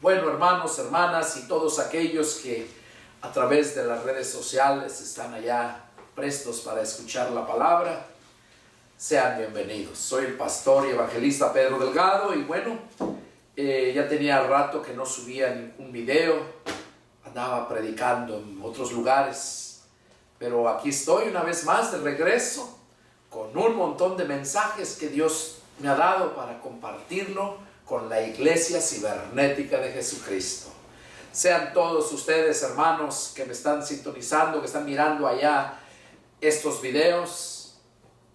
Bueno, hermanos, hermanas y todos aquellos que a través de las redes sociales están allá prestos para escuchar la palabra, sean bienvenidos. Soy el pastor y evangelista Pedro Delgado y bueno, ya tenía rato que no subía ningún video, andaba predicando en otros lugares, pero aquí estoy una vez más de regreso con un montón de mensajes que Dios me ha dado para compartirlo con la Iglesia Cibernética de Jesucristo. Sean todos ustedes, hermanos, que me están sintonizando, que están mirando allá estos videos,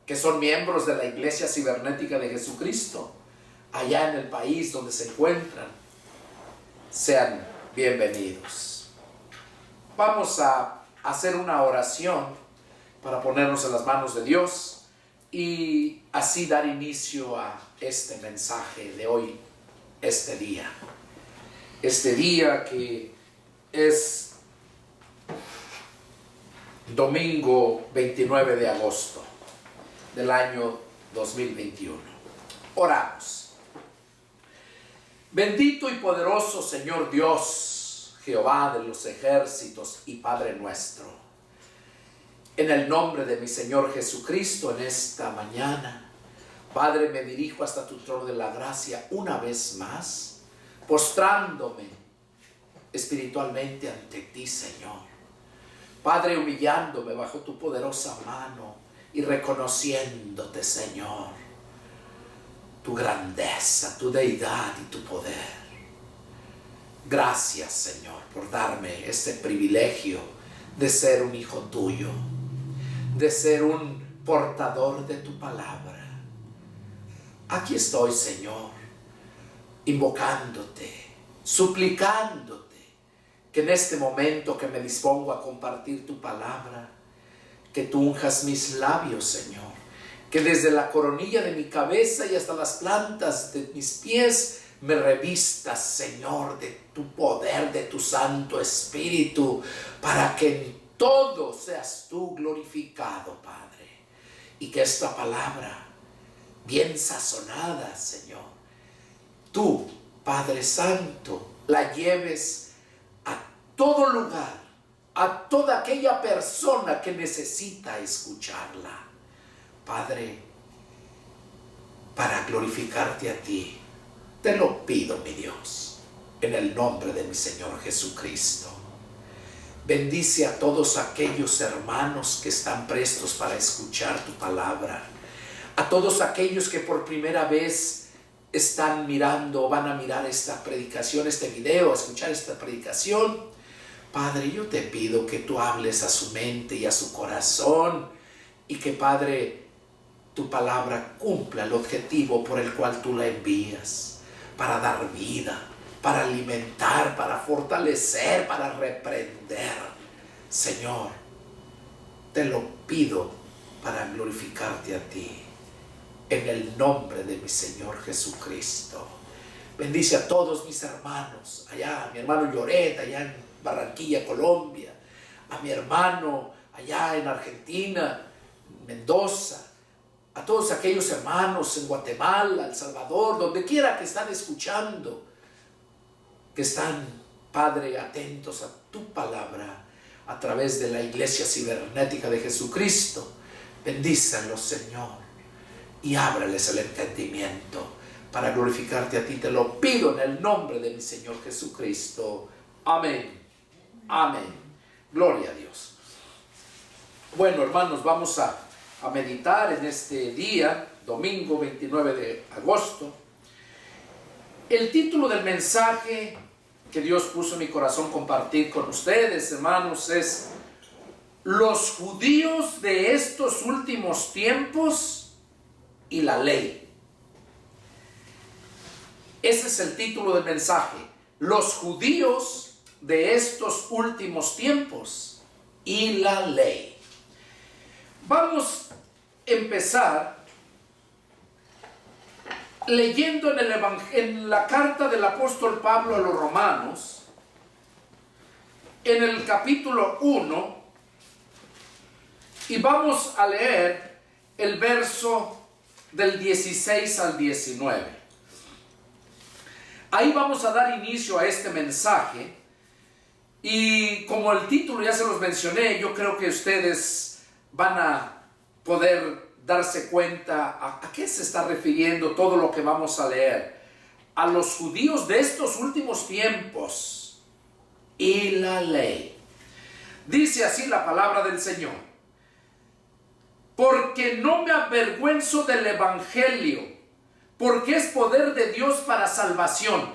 que son miembros de la Iglesia Cibernética de Jesucristo, allá en el país donde se encuentran, sean bienvenidos. Vamos a hacer una oración para ponernos en las manos de Dios y así dar inicio a este mensaje de hoy, este día que es domingo 29 de agosto del año 2021. Oramos. Bendito y poderoso Señor Dios, Jehová de los ejércitos y Padre nuestro, en el nombre de mi Señor Jesucristo, en esta mañana, Padre, me dirijo hasta tu trono de la gracia una vez más, postrándome espiritualmente ante ti, Señor. Padre, humillándome bajo tu poderosa mano y reconociéndote, Señor, tu grandeza, tu deidad y tu poder. Gracias, Señor, por darme este privilegio de ser un hijo tuyo, de ser un portador de tu palabra. Aquí estoy, Señor, invocándote, suplicándote, que en este momento que me dispongo a compartir tu palabra, que tú unjas mis labios, Señor, que desde la coronilla de mi cabeza y hasta las plantas de mis pies me revistas, Señor, de tu poder, de tu Santo Espíritu, para que en todo seas tú glorificado, Padre, y que esta palabra bien sazonada, Señor, tú, Padre Santo, la lleves a todo lugar, a toda aquella persona que necesita escucharla, Padre, para glorificarte a ti. Te lo pido, mi Dios, en el nombre de mi Señor Jesucristo. Bendice a todos aquellos hermanos que están prestos para escuchar tu palabra, a todos aquellos que por primera vez están mirando o van a mirar esta predicación, este video, a escuchar esta predicación. Padre, yo te pido que tú hables a su mente y a su corazón y que, Padre, tu palabra cumpla el objetivo por el cual tú la envías, para dar vida, para alimentar, para fortalecer, para reprender. Señor, te lo pido para glorificarte a ti, en el nombre de mi Señor Jesucristo. Bendice a todos mis hermanos, allá, a mi hermano Lloret, allá en Barranquilla, Colombia, a mi hermano allá en Argentina, Mendoza, a todos aquellos hermanos en Guatemala, El Salvador, donde quiera que están escuchando, que están, Padre, atentos a tu palabra a través de la Iglesia Cibernética de Jesucristo. Bendícelos, Señor, y ábrales el entendimiento para glorificarte a ti. Te lo pido en el nombre de mi Señor Jesucristo. Amén. Amén. Gloria a Dios. Bueno, hermanos, vamos a meditar en este día, domingo 29 de agosto. El título del mensaje que Dios puso en mi corazón compartir con ustedes, hermanos, es los judíos de estos últimos tiempos y la ley. Ese es el título del mensaje, los judíos de estos últimos tiempos y la ley. Vamos a empezar leyendo en la carta del apóstol Pablo a los romanos, en el capítulo 1, y vamos a leer el verso del 16 al 19. Ahí vamos a dar inicio a este mensaje. Y como el título ya se los mencioné, yo creo que ustedes van a poder darse cuenta a qué se está refiriendo todo lo que vamos a leer. A los judíos de estos últimos tiempos y la ley. Dice así la palabra del Señor: porque no me avergüenzo del evangelio, porque es poder de Dios para salvación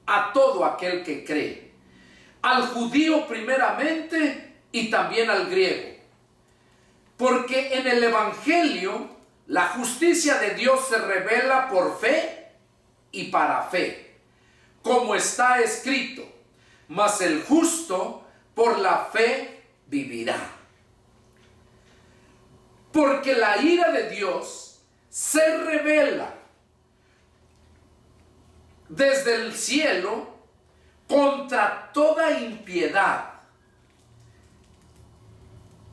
a todo aquel que cree, al judío primeramente y también al griego. Porque en el evangelio la justicia de Dios se revela por fe y para fe, como está escrito: mas el justo por la fe vivirá. Porque la ira de Dios se revela desde el cielo contra toda impiedad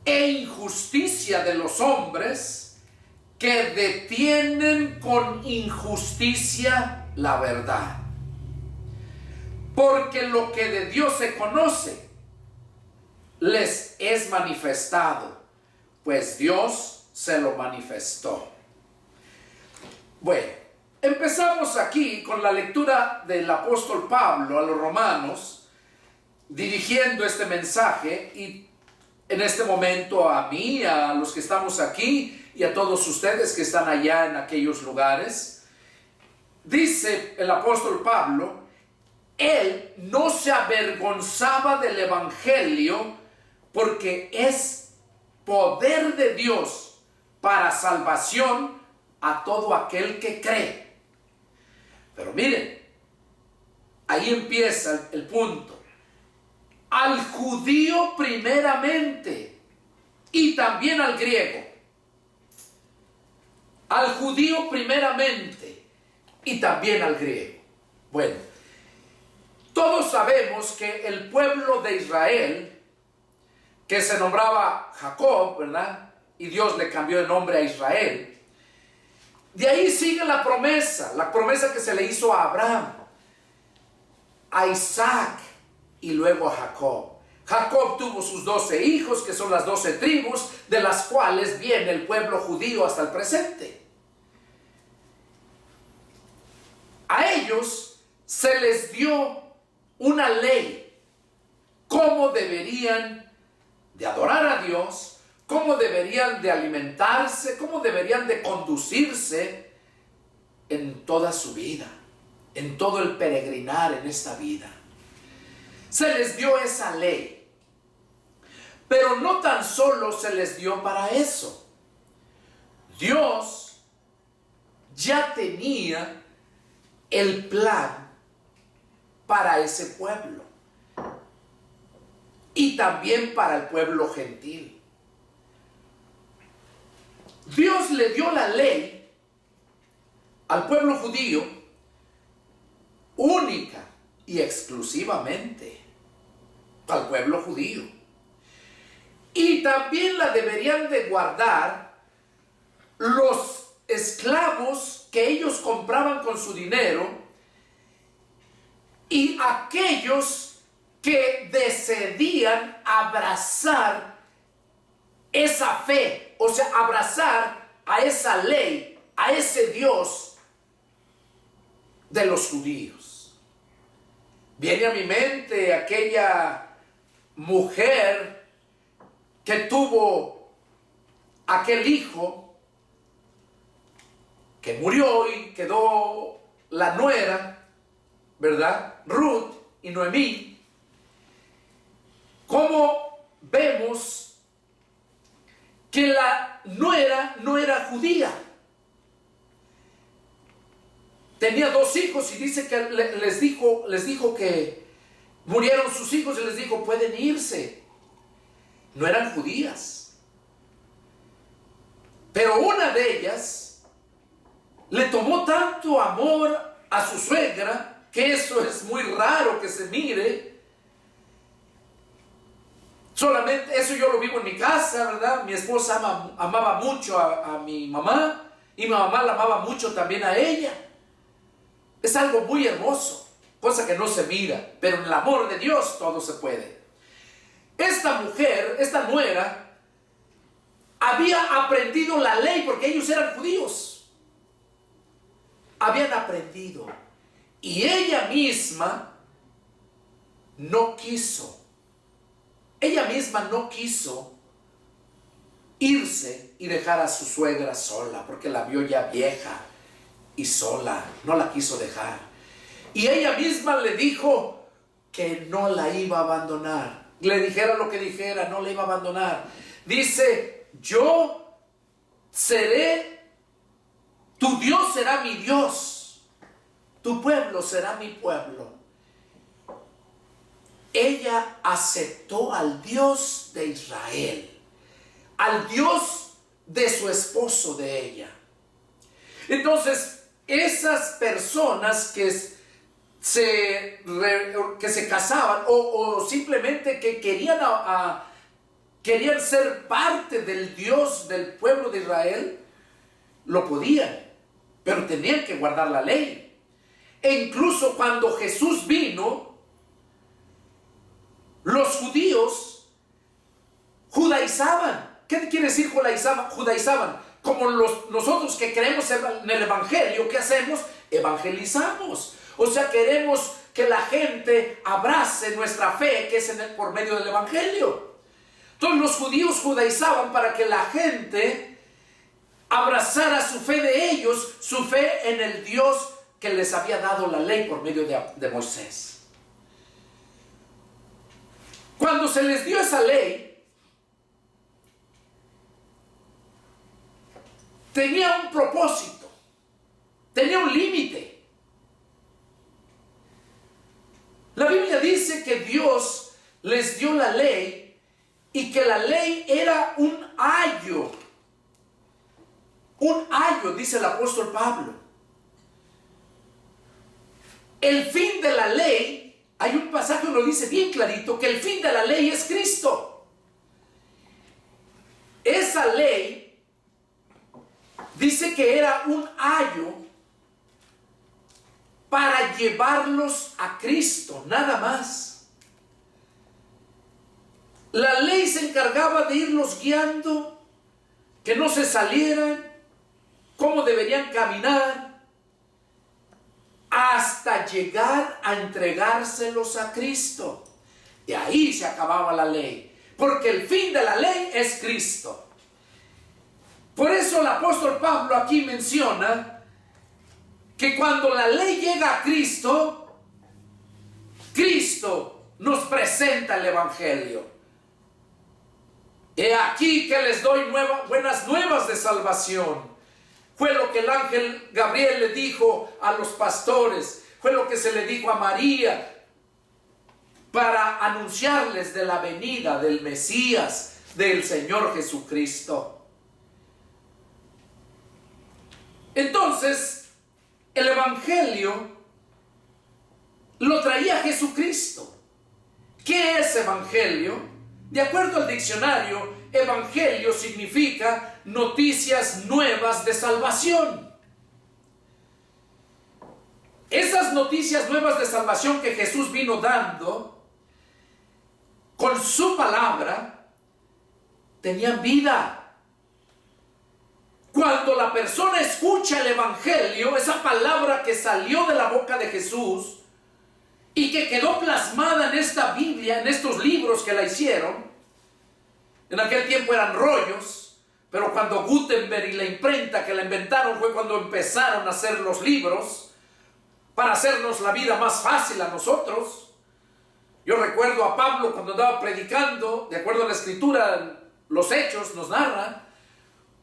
e injusticia de los hombres que detienen con injusticia la verdad. Porque lo que de Dios se conoce les es manifestado, pues Dios se lo manifestó. Bueno, empezamos aquí con la lectura del apóstol Pablo a los romanos, dirigiendo este mensaje, y en este momento a mí, a los que estamos aquí y a todos ustedes que están allá en aquellos lugares. Dice el apóstol Pablo: él no se avergonzaba del evangelio, porque es poder de Dios para salvación a todo aquel que cree. Pero miren, ahí empieza el punto. Al judío primeramente y también al griego. Al judío primeramente y también al griego. Bueno, todos sabemos que el pueblo de Israel, que se nombraba Jacob, ¿verdad? Y Dios le cambió el nombre a Israel. De ahí sigue la promesa que se le hizo a Abraham, a Isaac y luego a Jacob. Jacob tuvo sus 12 hijos, que son las 12 tribus, de las cuales viene el pueblo judío hasta el presente. A ellos se les dio una ley, cómo deberían de adorar a Dios, cómo deberían de alimentarse, cómo deberían de conducirse en toda su vida, en todo el peregrinar en esta vida. Se les dio esa ley, pero no tan solo se les dio para eso. Dios ya tenía el plan para ese pueblo y también para el pueblo gentil. Dios le dio la ley al pueblo judío única y exclusivamente al pueblo judío, y también la deberían de guardar los esclavos que ellos compraban con su dinero y aquellos que decidían abrazar esa fe, o sea, abrazar a esa ley, a ese Dios de los judíos. Viene a mi mente aquella mujer que tuvo aquel hijo que murió y quedó la nuera, ¿verdad? Ruth y Noemí. ¿Cómo vemos que la nuera no era judía? Tenía 2 hijos y dice que les dijo que murieron sus hijos y les dijo: pueden irse. No eran judías. Pero una de ellas le tomó tanto amor a su suegra, que eso es muy raro que se mire. Solamente eso yo lo vivo en mi casa, ¿verdad? Mi esposa amaba mucho a mi mamá, y mi mamá la amaba mucho también a ella. Es algo muy hermoso. cosa que no se mira, pero en el amor de Dios todo se puede. Esta mujer, esta nuera, había aprendido la ley porque ellos eran judíos. Habían aprendido. Y ella misma no quiso. Ella misma no quiso irse y dejar a su suegra sola, porque la vio ya vieja y sola. No la quiso dejar. Y ella misma le dijo que no la iba a abandonar. Le dijera lo que dijera, no la iba a abandonar. Dice, yo seré, tu Dios será mi Dios, tu pueblo será mi pueblo. Ella aceptó al Dios de Israel, al Dios de su esposo de ella. Entonces, esas personas que se casaban o simplemente que querían ser parte del Dios del pueblo de Israel, lo podían, pero tenían que guardar la ley. E incluso cuando Jesús vino, los judíos judaizaban. ¿Qué quiere decir judaizaban? Como nosotros que creemos en el Evangelio, ¿qué hacemos? Evangelizamos. O sea, queremos que la gente abrace nuestra fe, que es por medio del Evangelio. Entonces los judíos judaizaban para que la gente abrazara su fe de ellos, su fe en el Dios que les había dado la ley por medio de Moisés. Cuando se les dio esa ley, tenía un propósito, tenía un límite. La Biblia dice que Dios les dio la ley y que la ley era un ayo. Un ayo, dice el apóstol Pablo. El fin de la ley, hay un pasaje que lo dice bien clarito, que el fin de la ley es Cristo. Esa ley dice que era un ayo para llevarlos a Cristo, nada más. La ley se encargaba de irlos guiando, que no se salieran, cómo deberían caminar, hasta llegar a entregárselos a Cristo. Y ahí se acababa la ley, porque el fin de la ley es Cristo. Por eso el apóstol Pablo aquí menciona que cuando la ley llega a Cristo, Cristo nos presenta el Evangelio. He aquí que les doy buenas nuevas de salvación. Fue lo que el ángel Gabriel le dijo a los pastores. Fue lo que se le dijo a María para anunciarles de la venida del Mesías, del Señor Jesucristo. Entonces, el Evangelio lo traía Jesucristo. ¿Qué es Evangelio? De acuerdo al diccionario, Evangelio significa noticias nuevas de salvación. Esas noticias nuevas de salvación que Jesús vino dando con su palabra tenían vida. Cuando la persona escucha el Evangelio, esa palabra que salió de la boca de Jesús y que quedó plasmada en esta Biblia, en estos libros que la hicieron, en aquel tiempo eran rollos, pero cuando Gutenberg y la imprenta que la inventaron fue cuando empezaron a hacer los libros para hacernos la vida más fácil a nosotros. Yo recuerdo a Pablo cuando andaba predicando, de acuerdo a la Escritura, los Hechos nos narran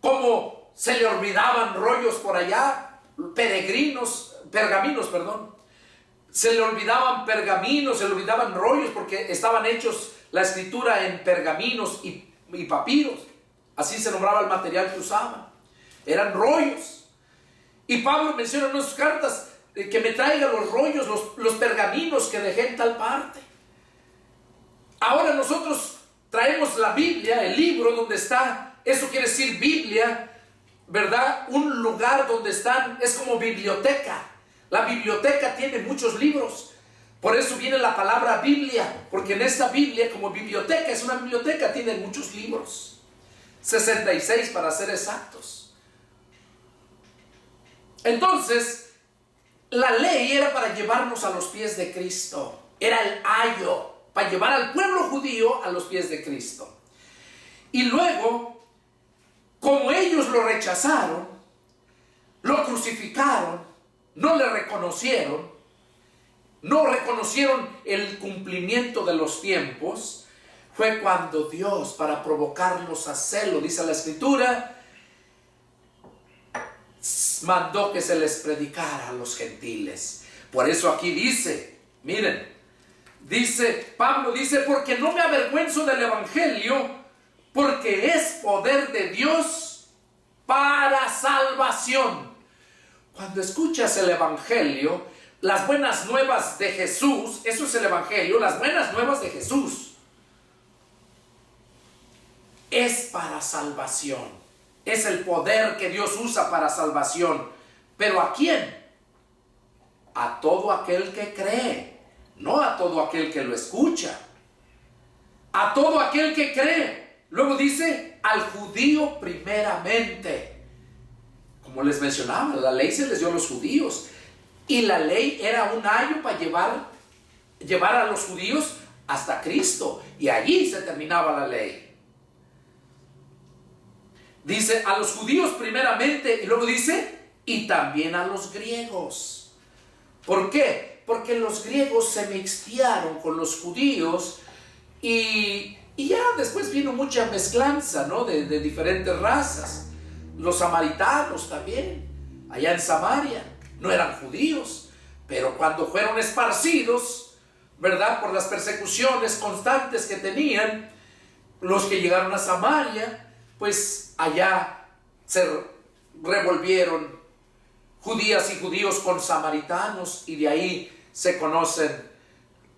cómo se le olvidaban rollos por allá, pergaminos, se le olvidaban pergaminos, se le olvidaban rollos porque estaban hechos la Escritura en pergaminos y papiros. Así se nombraba el material que usaban. Eran rollos. Y Pablo menciona en sus cartas que me traiga los rollos, los pergaminos que dejé en tal parte. Ahora nosotros traemos la Biblia, el libro donde está, eso quiere decir Biblia, ¿verdad? Un lugar donde están, es como biblioteca. La biblioteca tiene muchos libros. Por eso viene la palabra Biblia, porque en esta Biblia, como biblioteca, es una biblioteca, tiene muchos libros, 66 para ser exactos. Entonces, la ley era para llevarnos a los pies de Cristo, era el ayo, para llevar al pueblo judío a los pies de Cristo. Y luego, como ellos lo rechazaron, lo crucificaron, no le reconocieron, no reconocieron el cumplimiento de los tiempos, fue cuando Dios, para provocarlos a celo, dice la Escritura, mandó que se les predicara a los gentiles. Por eso aquí dice, miren, Pablo dice, porque no me avergüenzo del evangelio, porque es poder de Dios para salvación. Cuando escuchas el evangelio, las buenas nuevas de Jesús, eso es el evangelio, las buenas nuevas de Jesús, es para salvación. Es el poder que Dios usa para salvación. ¿Pero a quién? A todo aquel que cree, no a todo aquel que lo escucha. A todo aquel que cree. Luego dice, al judío primeramente. Como les mencionaba, la ley se les dio a los judíos. Y la ley era un ayo para llevar a los judíos hasta Cristo. Y allí se terminaba la ley. Dice, a los judíos primeramente, y luego dice, y también a los griegos. ¿Por qué? Porque los griegos se mixtearon con los judíos y ya después vino mucha mezclanza, ¿no? de diferentes razas. Los samaritanos también, allá en Samaria, no eran judíos, pero cuando fueron esparcidos, ¿verdad? Por las persecuciones constantes que tenían, los que llegaron a Samaria, pues allá se revolvieron judías y judíos con samaritanos, y de ahí se conocen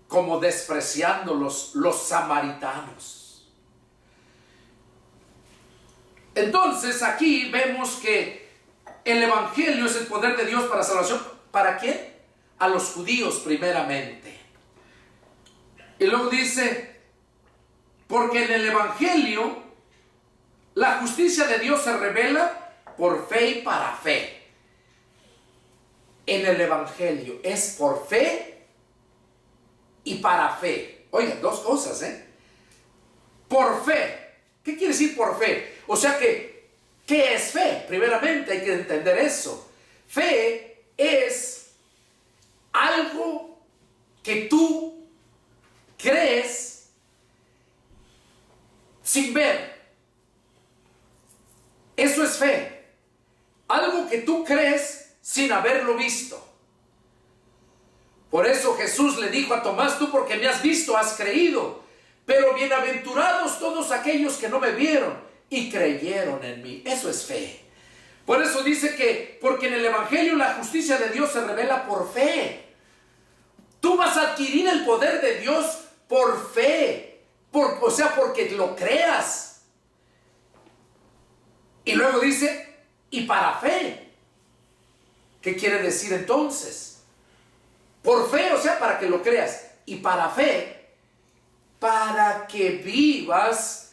como despreciándolos los samaritanos. Entonces aquí vemos que el evangelio es el poder de Dios para salvación. ¿Para quién? A los judíos primeramente. Y luego dice, porque en el evangelio la justicia de Dios se revela por fe y para fe. En el evangelio es por fe y para fe. Oigan, dos cosas, Por fe. ¿Qué quiere decir por fe? O sea que, ¿qué es fe? Primeramente hay que entender eso. Fe es algo que tú crees sin ver. Eso es fe. Algo que tú crees sin haberlo visto. Por eso Jesús le dijo a Tomás, tú porque me has visto has creído. Pero bienaventurados todos aquellos que no me vieron y creyeron en mí. Eso es fe. Por eso dice que, porque en el evangelio la justicia de Dios se revela por fe. Tú vas a adquirir el poder de Dios por fe. O sea, porque lo creas. Y luego dice, y para fe. ¿Qué quiere decir entonces? Por fe, o sea, para que lo creas. Y para fe, para que vivas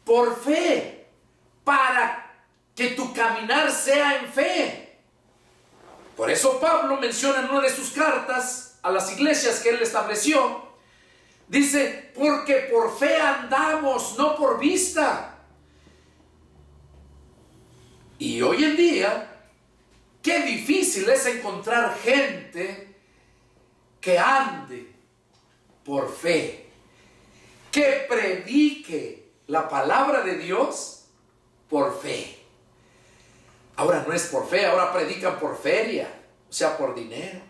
por fe. Para que tu caminar sea en fe. Por eso Pablo menciona en una de sus cartas a las iglesias que él estableció, dice, porque por fe andamos, no por vista. Y hoy en día, qué difícil es encontrar gente que ande por fe, que predique la palabra de Dios por fe. Ahora no es por fe, ahora predican por feria, o sea, por dinero.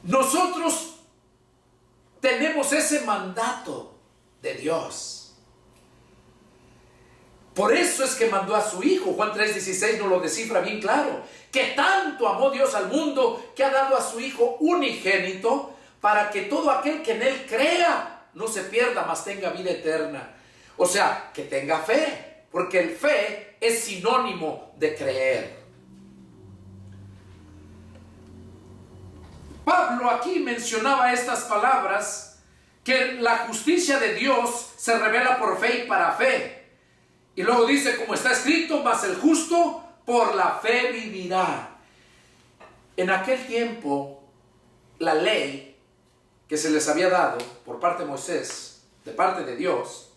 Nosotros tenemos ese mandato de Dios. Por eso es que mandó a su Hijo. Juan 3:16 nos lo descifra bien claro. Que tanto amó Dios al mundo que ha dado a su Hijo unigénito para que todo aquel que en Él crea no se pierda, mas tenga vida eterna. O sea, que tenga fe. Porque el fe es sinónimo de creer. Pablo aquí mencionaba estas palabras, que la justicia de Dios se revela por fe y para fe. Y luego dice, como está escrito, mas el justo por la fe vivirá. En aquel tiempo, la ley que se les había dado por parte de Moisés, de parte de Dios,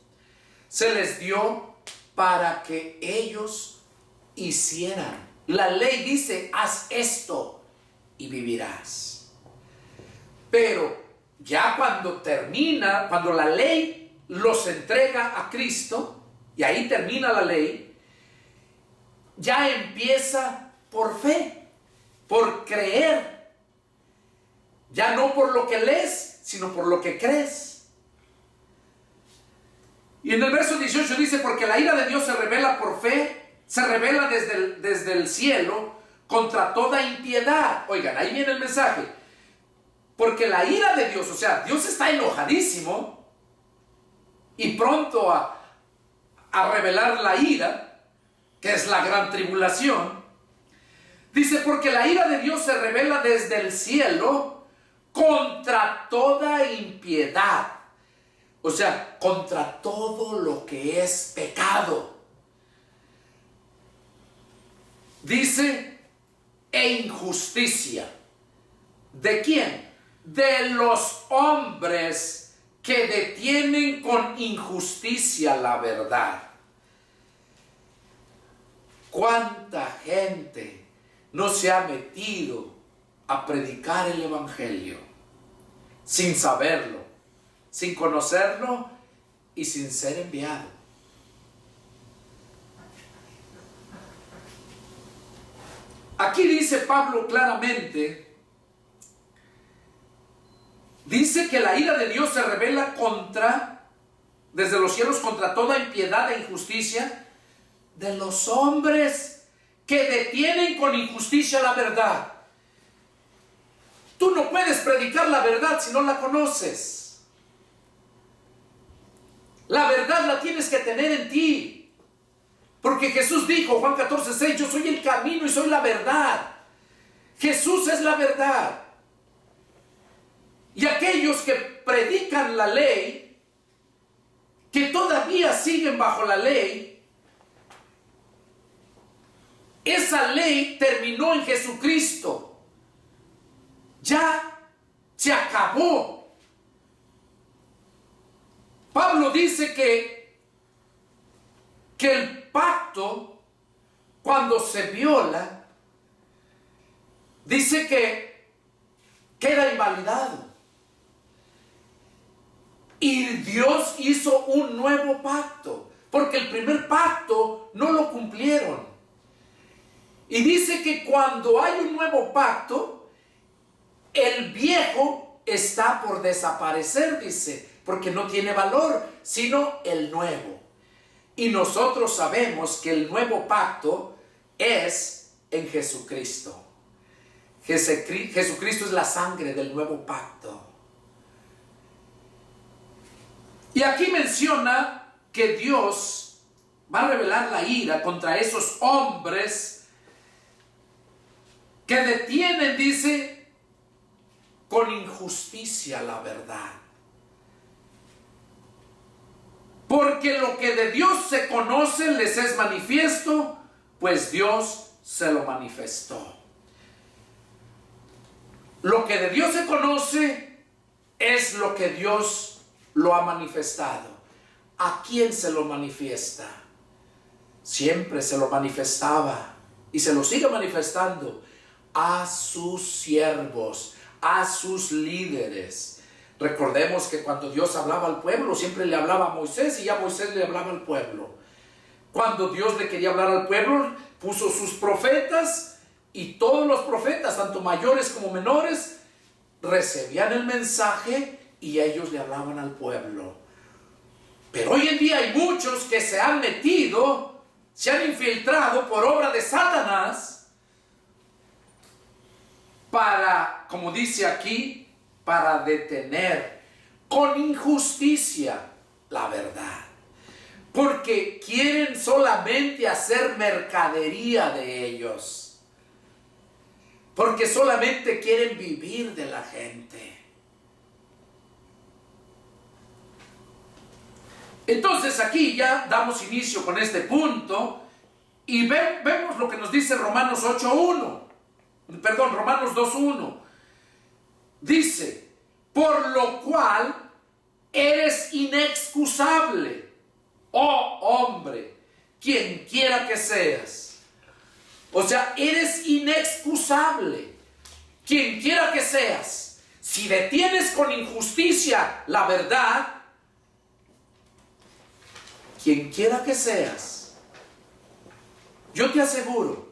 se les dio para que ellos hicieran. La ley dice, haz esto y vivirás. Pero ya cuando termina, cuando la ley los entrega a Cristo, y ahí termina la ley, ya empieza por fe, por creer. Ya no por lo que lees, sino por lo que crees. Y en el verso 18 dice, porque la ira de Dios se revela por fe, se revela desde el cielo contra toda impiedad. Oigan, ahí viene el mensaje. Porque la ira de Dios, o sea, Dios está enojadísimo y pronto a revelar la ira, que es la gran tribulación. Dice, porque la ira de Dios se revela desde el cielo contra toda impiedad. O sea, contra todo lo que es pecado. Dice, e injusticia. ¿De quién? De los hombres que detienen con injusticia la verdad. ¿Cuánta gente no se ha metido a predicar el evangelio sin saberlo, sin conocerlo y sin ser enviado? Aquí dice Pablo claramente, dice que la ira de Dios se revela desde los cielos contra toda impiedad e injusticia de los hombres que detienen con injusticia la verdad. Tú no puedes predicar la verdad si no la conoces. La verdad la tienes que tener en ti. Porque Jesús dijo, Juan 14:6, yo soy el camino y soy la verdad. Jesús es la verdad. Y aquellos que predican la ley, que todavía siguen bajo la ley, esa ley terminó en Jesucristo. Ya se acabó. Pablo dice que el pacto, cuando se viola, dice que queda invalidado. Y Dios hizo un nuevo pacto, porque el primer pacto no lo cumplieron. Y dice que cuando hay un nuevo pacto, el viejo está por desaparecer, dice, porque no tiene valor, sino el nuevo. Y nosotros sabemos que el nuevo pacto es en Jesucristo. Jesucristo es la sangre del nuevo pacto. Y aquí menciona que Dios va a revelar la ira contra esos hombres que detienen, dice, con injusticia la verdad. Porque lo que de Dios se conoce les es manifiesto, pues Dios se lo manifestó. Lo que de Dios se conoce es lo que Dios lo ha manifestado. ¿A quién se lo manifiesta? Siempre se lo manifestaba y se lo sigue manifestando a sus siervos, a sus líderes. Recordemos que cuando Dios hablaba al pueblo, siempre le hablaba a Moisés y ya Moisés le hablaba al pueblo. Cuando Dios le quería hablar al pueblo, puso sus profetas y todos los profetas, tanto mayores como menores, recibían el mensaje y ellos le hablaban al pueblo. Pero hoy en día hay muchos que se han metido, se han infiltrado por obra de Satanás para, como dice aquí, para detener con injusticia la verdad. Porque quieren solamente hacer mercadería de ellos. porque solamente quieren vivir de la gente. Entonces aquí ya damos inicio con este punto y vemos lo que nos dice Romanos 8:1. Perdón, Romanos 2:1. Dice, por lo cual eres inexcusable, oh hombre, quien quiera que seas. O sea, eres inexcusable, quien quiera que seas. Si detienes con injusticia la verdad, quien quiera que seas, yo te aseguro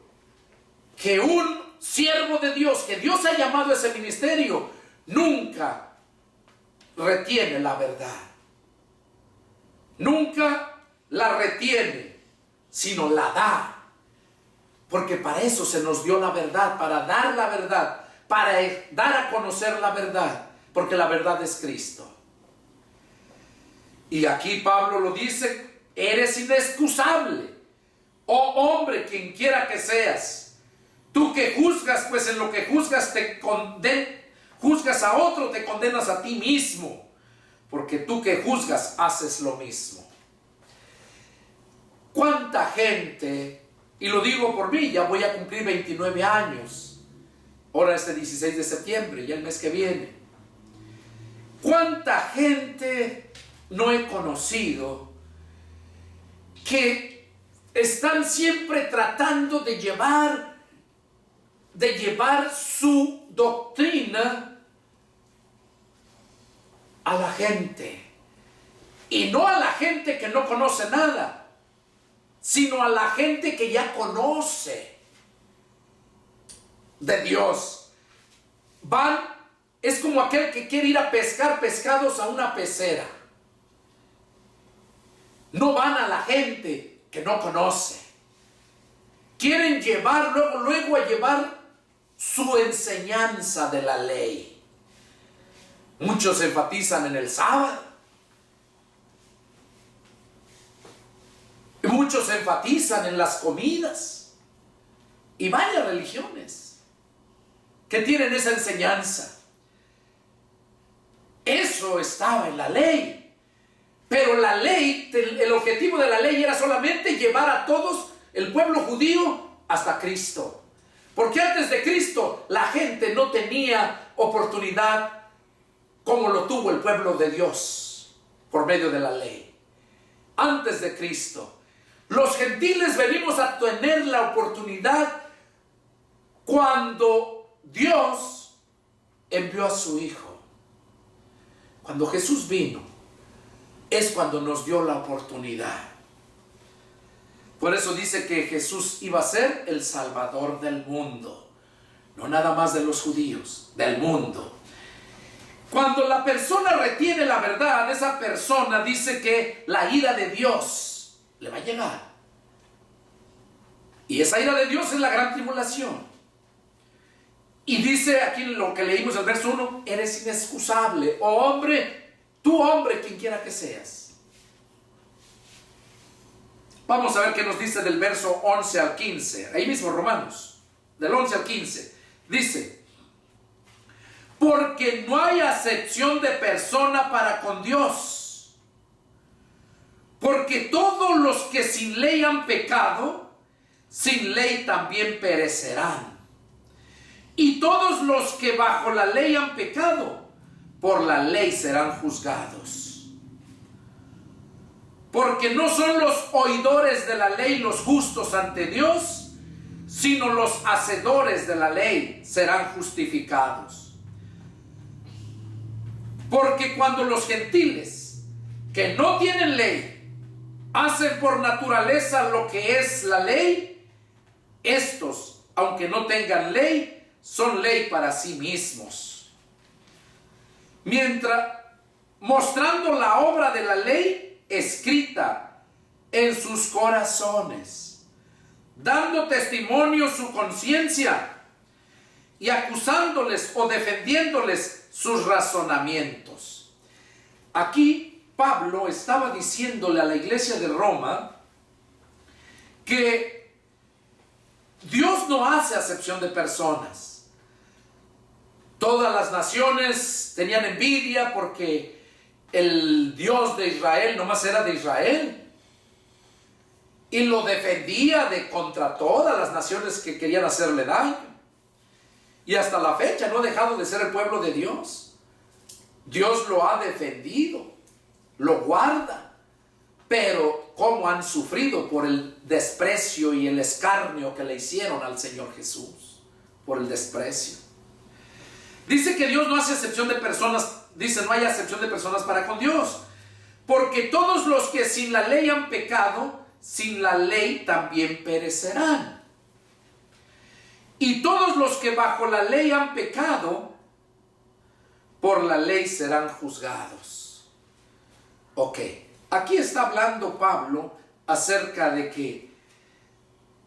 que un siervo de Dios, que Dios ha llamado a ese ministerio, nunca retiene la verdad. Nunca la retiene, sino la da. Porque para eso se nos dio la verdad, para dar la verdad, para dar a conocer la verdad, porque la verdad es Cristo. Y aquí Pablo lo dice, eres inexcusable, oh hombre, quien quiera que seas. Tú que juzgas, pues en lo que juzgas juzgas a otro, te condenas a ti mismo, porque tú que juzgas haces lo mismo. ¿Cuánta gente, y lo digo por mí, ya voy a cumplir 29 años, ahora este 16 de septiembre, ya el mes que viene, cuánta gente no he conocido que están siempre tratando de llevar su doctrina a la gente, y no a la gente que no conoce nada, sino a la gente que ya conoce de Dios. Es como aquel que quiere ir a pescar pescados a una pecera. No van a la gente que no conoce. Quieren llevar luego a llevar su enseñanza de la ley. Muchos enfatizan en el sábado. Muchos enfatizan en las comidas. Y varias religiones que tienen esa enseñanza. Eso estaba en la ley. Pero la ley, el objetivo de la ley era solamente llevar a todos, el pueblo judío, hasta Cristo. Porque antes de Cristo la gente no tenía oportunidad como lo tuvo el pueblo de Dios por medio de la ley. Antes de Cristo, los gentiles venimos a tener la oportunidad cuando Dios envió a su Hijo. Cuando Jesús vino, es cuando nos dio la oportunidad. Por eso dice que Jesús iba a ser el Salvador del mundo, no nada más de los judíos, del mundo. Cuando la persona retiene la verdad, esa persona dice que la ira de Dios le va a llegar. Y esa ira de Dios es la gran tribulación. Y dice aquí lo que leímos el verso 1, eres inexcusable, oh hombre, tú hombre, quien quiera que seas. Vamos a ver qué nos dice del verso 11 al 15. Ahí mismo Romanos, del 11 al 15. Dice, porque no hay acepción de persona para con Dios. Porque todos los que sin ley han pecado, sin ley también perecerán. Y todos los que bajo la ley han pecado, por la ley serán juzgados. Porque no son los oidores de la ley los justos ante Dios, sino los hacedores de la ley serán justificados. Porque cuando los gentiles que no tienen ley hacen por naturaleza lo que es la ley, estos, aunque no tengan ley, son ley para sí mismos. Mientras, mostrando la obra de la ley escrita en sus corazones, dando testimonio su conciencia y acusándoles o defendiéndoles sus razonamientos. Aquí Pablo estaba diciéndole a la iglesia de Roma que Dios no hace acepción de personas. Todas las naciones tenían envidia porque el Dios de Israel nomás era de Israel. Y lo defendía contra todas las naciones que querían hacerle daño. Y hasta la fecha no ha dejado de ser el pueblo de Dios. Dios lo ha defendido, lo guarda. Pero cómo han sufrido por el desprecio y el escarnio que le hicieron al Señor Jesús. Por el desprecio. Dice que Dios no hace excepción de personas. Dice, no hay excepción de personas para con Dios. Porque todos los que sin la ley han pecado, sin la ley también perecerán. Y todos los que bajo la ley han pecado, por la ley serán juzgados. Ok, aquí está hablando Pablo acerca de que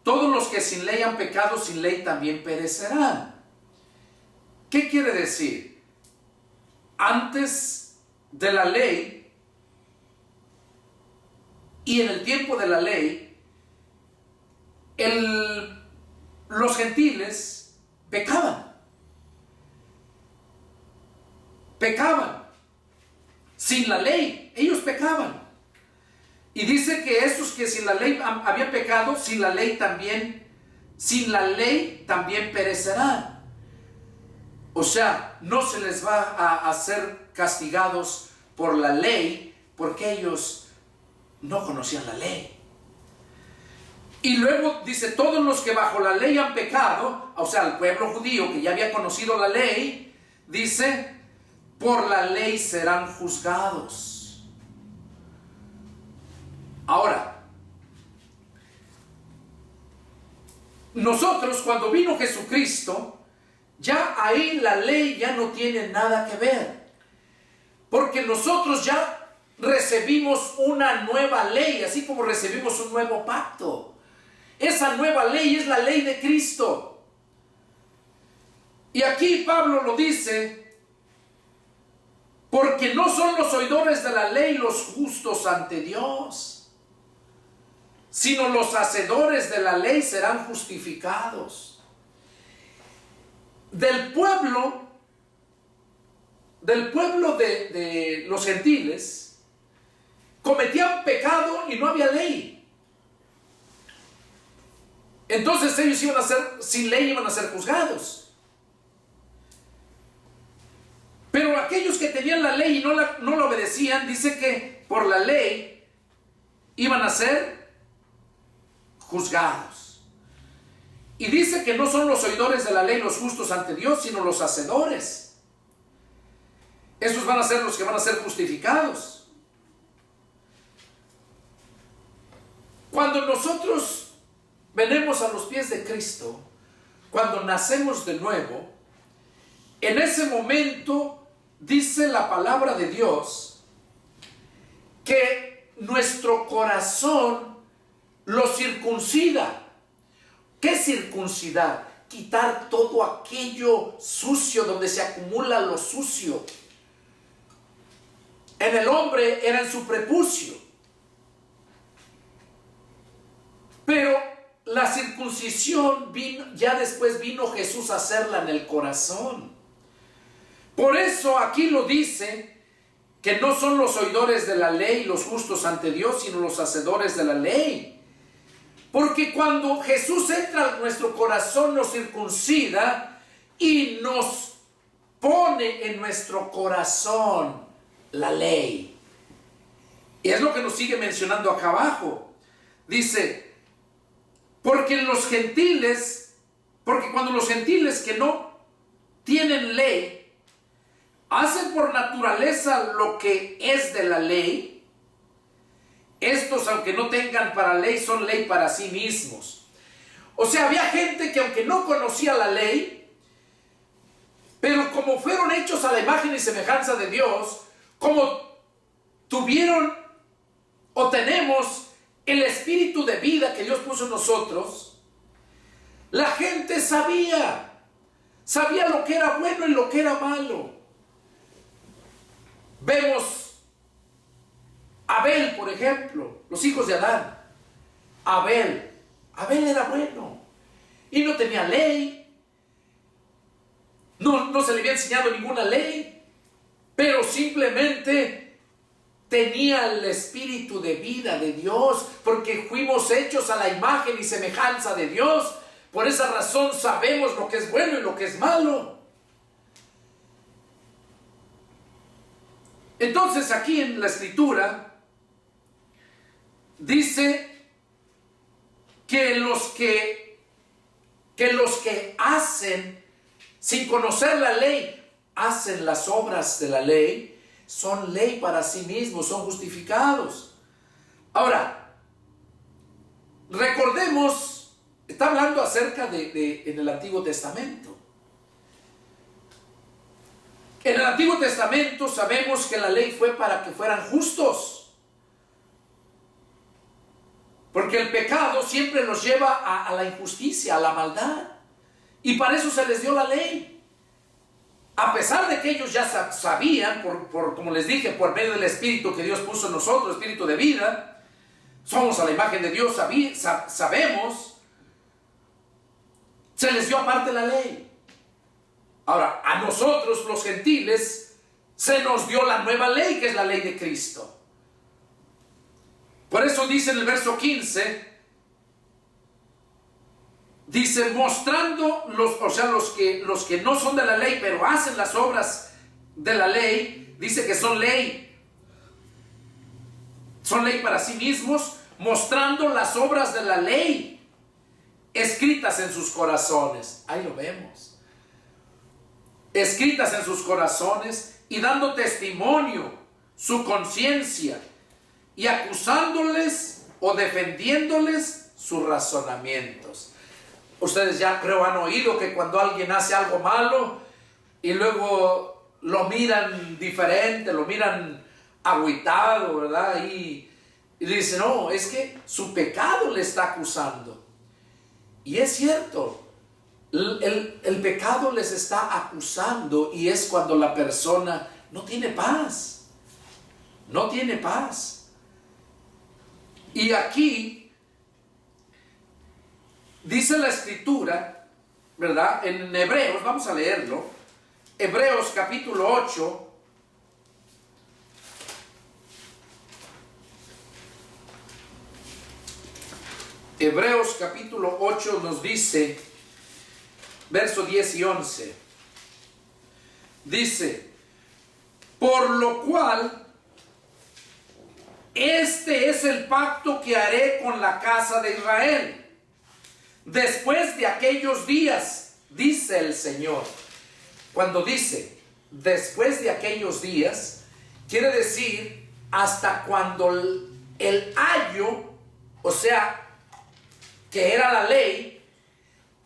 todos los que sin ley han pecado, sin ley también perecerán. ¿Qué quiere decir? Antes de la ley y en el tiempo de la ley, los gentiles pecaban. Pecaban. Sin la ley, ellos pecaban. Y dice que esos que sin la ley habían pecado, sin la ley también perecerán. O sea, no se les va a ser castigados por la ley, porque ellos no conocían la ley. Y luego dice, todos los que bajo la ley han pecado, o sea, el pueblo judío que ya había conocido la ley, dice, por la ley serán juzgados. Ahora, nosotros cuando vino Jesucristo, ya ahí la ley ya no tiene nada que ver. Porque nosotros ya recibimos una nueva ley, así como recibimos un nuevo pacto. Esa nueva ley es la ley de Cristo. Y aquí Pablo lo dice, porque no son los oidores de la ley los justos ante Dios, sino los hacedores de la ley serán justificados. Del pueblo de los gentiles, cometían pecado y no había ley. Entonces ellos iban a ser, sin ley iban a ser juzgados. Pero aquellos que tenían la ley y no la obedecían, dice que por la ley iban a ser juzgados. Y dice que no son los oidores de la ley los justos ante Dios, sino los hacedores. Esos van a ser los que van a ser justificados. Cuando nosotros venimos a los pies de Cristo, cuando nacemos de nuevo, en ese momento dice la palabra de Dios que nuestro corazón lo circuncida. ¿Qué circuncidar? Quitar todo aquello sucio, donde se acumula lo sucio. En el hombre era en su prepucio. Pero la circuncisión ya después vino Jesús a hacerla en el corazón. Por eso aquí lo dice, que no son los oidores de la ley los justos ante Dios, sino los hacedores de la ley. Porque cuando Jesús entra en nuestro corazón, nos circuncida y nos pone en nuestro corazón la ley. Y es lo que nos sigue mencionando acá abajo. Dice, porque cuando los gentiles que no tienen ley, hacen por naturaleza lo que es de la ley, estos, aunque no tengan para ley, son ley para sí mismos. O sea, había gente que aunque no conocía la ley, pero como fueron hechos a la imagen y semejanza de Dios, como tuvieron o tenemos el espíritu de vida que Dios puso en nosotros, la gente sabía lo que era bueno y lo que era malo. Vemos Abel, por ejemplo, los hijos de Adán. Abel era bueno y no tenía ley, no no se le había enseñado ninguna ley, pero simplemente tenía el espíritu de vida de Dios, porque fuimos hechos a la imagen y semejanza de Dios. Por esa razón sabemos lo que es bueno y lo que es malo. Entonces aquí en la Escritura dice que los que hacen, sin conocer la ley, hacen las obras de la ley, son ley para sí mismos, son justificados. Ahora, recordemos, está hablando acerca en el Antiguo Testamento. En el Antiguo Testamento sabemos que la ley fue para que fueran justos. Porque el pecado siempre nos lleva a la injusticia, a la maldad. Y para eso se les dio la ley. A pesar de que ellos ya sabían, como les dije, por medio del Espíritu que Dios puso en nosotros, Espíritu de vida, somos a la imagen de Dios, sabemos, se les dio aparte la ley. Ahora, a nosotros los gentiles se nos dio la nueva ley, que es la ley de Cristo. Por eso dice en el verso 15, dice, mostrando los que no son de la ley, pero hacen las obras de la ley, dice que son ley. Son ley para sí mismos, mostrando las obras de la ley escritas en sus corazones. Ahí lo vemos. Escritas en sus corazones y dando testimonio su conciencia y acusándoles o defendiéndoles sus razonamientos. Ustedes ya creo han oído que cuando alguien hace algo malo y luego lo miran diferente, lo miran agüitado, ¿verdad? Y dicen, no, es que su pecado le está acusando. Y es cierto, el pecado les está acusando y es cuando la persona no tiene paz. No tiene paz. Y aquí dice la Escritura, ¿verdad? En Hebreos, vamos a leerlo. Hebreos capítulo 8. Hebreos capítulo 8 nos dice, verso 10 y 11. Dice, por lo cual, este es el pacto que haré con la casa de Israel. Después de aquellos días, dice el Señor. Cuando dice, después de aquellos días, quiere decir hasta cuando el ayo, o sea, que era la ley,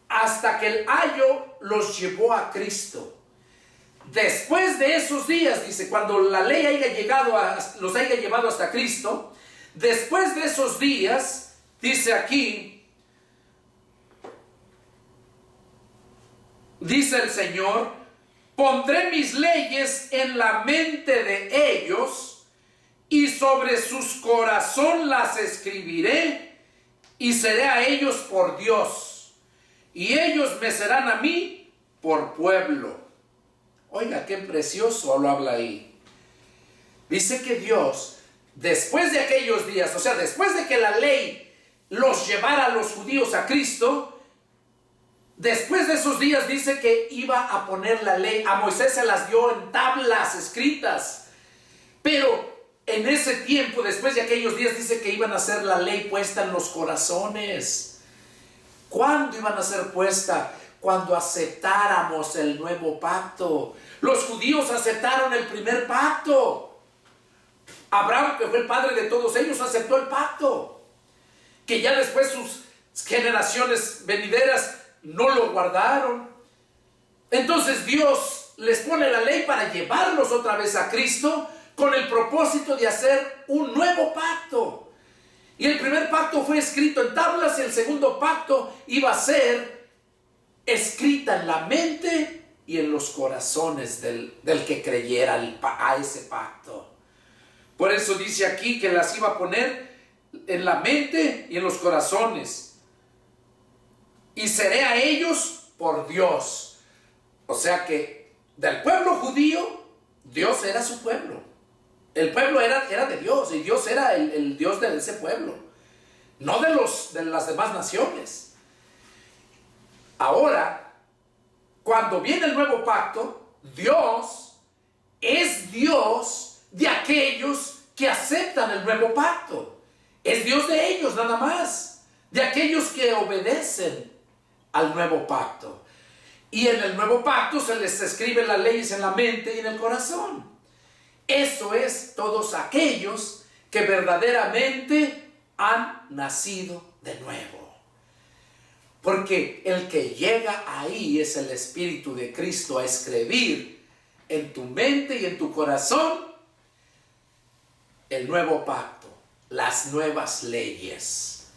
hasta que el ayo los llevó a Cristo. Después de esos días, dice, cuando la ley los haya llevado hasta Cristo, después de esos días, dice aquí, dice el Señor, pondré mis leyes en la mente de ellos y sobre sus corazón las escribiré y seré a ellos por Dios y ellos me serán a mí por pueblo. Oiga, qué precioso lo habla ahí. Dice que Dios, después de aquellos días, o sea, después de que la ley los llevara a los judíos a Cristo, después de esos días dice que iba a poner la ley. A Moisés se las dio en tablas escritas. Pero en ese tiempo, después de aquellos días, dice que iban a ser la ley puesta en los corazones. ¿Cuándo iban a ser puesta? Cuando aceptáramos el nuevo pacto. Los judíos aceptaron el primer pacto. Abraham, que fue el padre de todos ellos, aceptó el pacto. Que ya después sus generaciones venideras no lo guardaron. Entonces Dios les pone la ley para llevarlos otra vez a Cristo con el propósito de hacer un nuevo pacto. Y el primer pacto fue escrito en tablas y el segundo pacto iba a ser escrita en la mente y en los corazones del que creyera a ese pacto. Por eso dice aquí que las iba a poner en la mente y en los corazones. Y seré a ellos por Dios. O sea que del pueblo judío, Dios era su pueblo. El pueblo era de Dios, y Dios era el Dios de ese pueblo, no de las demás naciones. Ahora, cuando viene el nuevo pacto, Dios es Dios de aquellos que aceptan el nuevo pacto. Es Dios de ellos nada más, de aquellos que obedecen al nuevo pacto. Y en el nuevo pacto se les escriben las leyes en la mente y en el corazón. Eso es todos aquellos que verdaderamente han nacido de nuevo. Porque el que llega ahí es el Espíritu de Cristo a escribir en tu mente y en tu corazón el nuevo pacto, las nuevas leyes.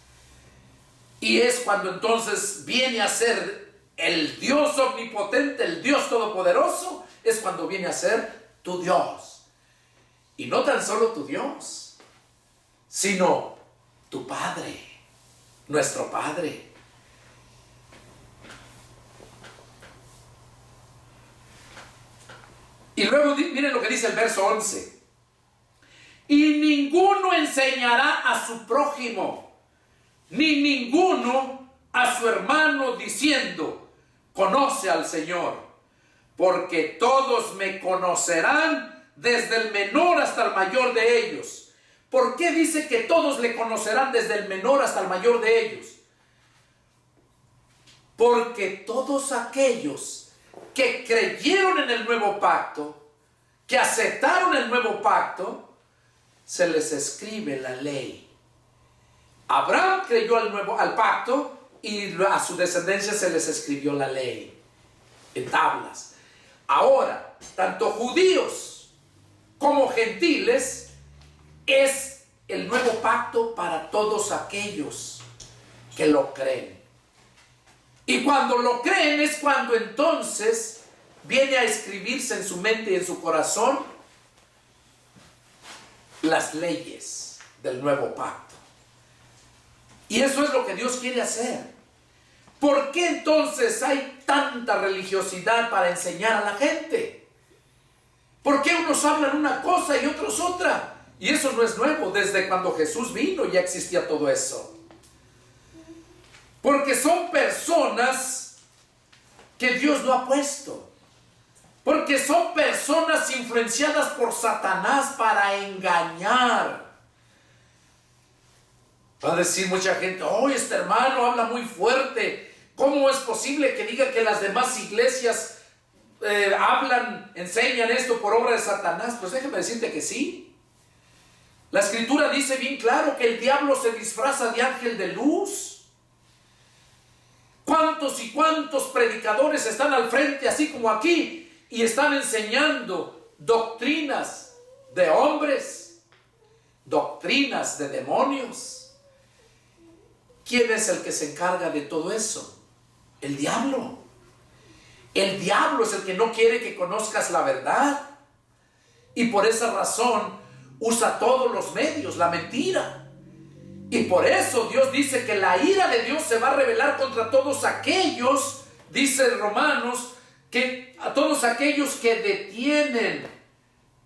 Y es cuando entonces viene a ser el Dios omnipotente, el Dios todopoderoso, es cuando viene a ser tu Dios. Y no tan solo tu Dios, sino tu Padre, nuestro Padre. Y luego miren lo que dice el verso 11. Y ninguno enseñará a su prójimo, ni ninguno a su hermano diciendo, conoce al Señor, porque todos me conocerán desde el menor hasta el mayor de ellos. ¿Por qué dice que todos le conocerán desde el menor hasta el mayor de ellos? Porque todos aquellos que creyeron en el nuevo pacto, que aceptaron el nuevo pacto, se les escribe la ley. Abraham creyó al pacto y a su descendencia se les escribió la ley en tablas. Ahora, tanto judíos como gentiles, es el nuevo pacto para todos aquellos que lo creen. Y cuando lo creen es cuando entonces viene a escribirse en su mente y en su corazón las leyes del nuevo pacto. Y eso es lo que Dios quiere hacer. ¿Por qué entonces hay tanta religiosidad para enseñar a la gente? ¿Por qué unos hablan una cosa y otros otra? Y eso no es nuevo, desde cuando Jesús vino ya existía todo eso. Porque son personas que Dios no ha puesto. Porque son personas influenciadas por Satanás para engañar. Va a decir mucha gente, oh, este hermano habla muy fuerte. ¿Cómo es posible que diga que las demás iglesias enseñan esto por obra de Satanás? Pues déjeme decirte que sí. La escritura dice bien claro que el diablo se disfraza de ángel de luz. ¿Cuántos y cuántos predicadores están al frente, así como aquí, y están enseñando doctrinas de hombres, doctrinas de demonios? ¿Quién es el que se encarga de todo eso? El diablo. El diablo es el que no quiere que conozcas la verdad. Y por esa razón usa todos los medios, la mentira. Y por eso Dios dice que la ira de Dios se va a revelar contra todos aquellos, dice Romanos, que a todos aquellos que detienen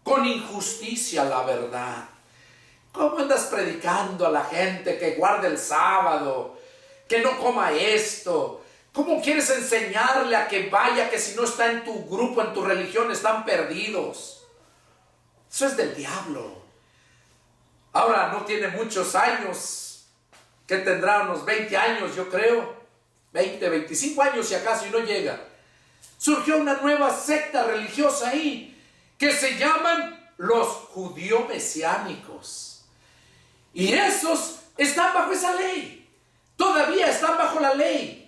con injusticia la verdad. ¿Cómo andas predicando a la gente que guarde el sábado, que no coma esto? ¿Cómo quieres enseñarle a que vaya, que si no está en tu grupo, en tu religión, están perdidos? Eso es del diablo. Ahora no tiene muchos años, que tendrá unos 20 años, yo creo, 20, 25 años si acaso, y no llega. Surgió una nueva secta religiosa ahí, que se llaman los judíos mesiánicos. Y esos están bajo esa ley, todavía están bajo la ley.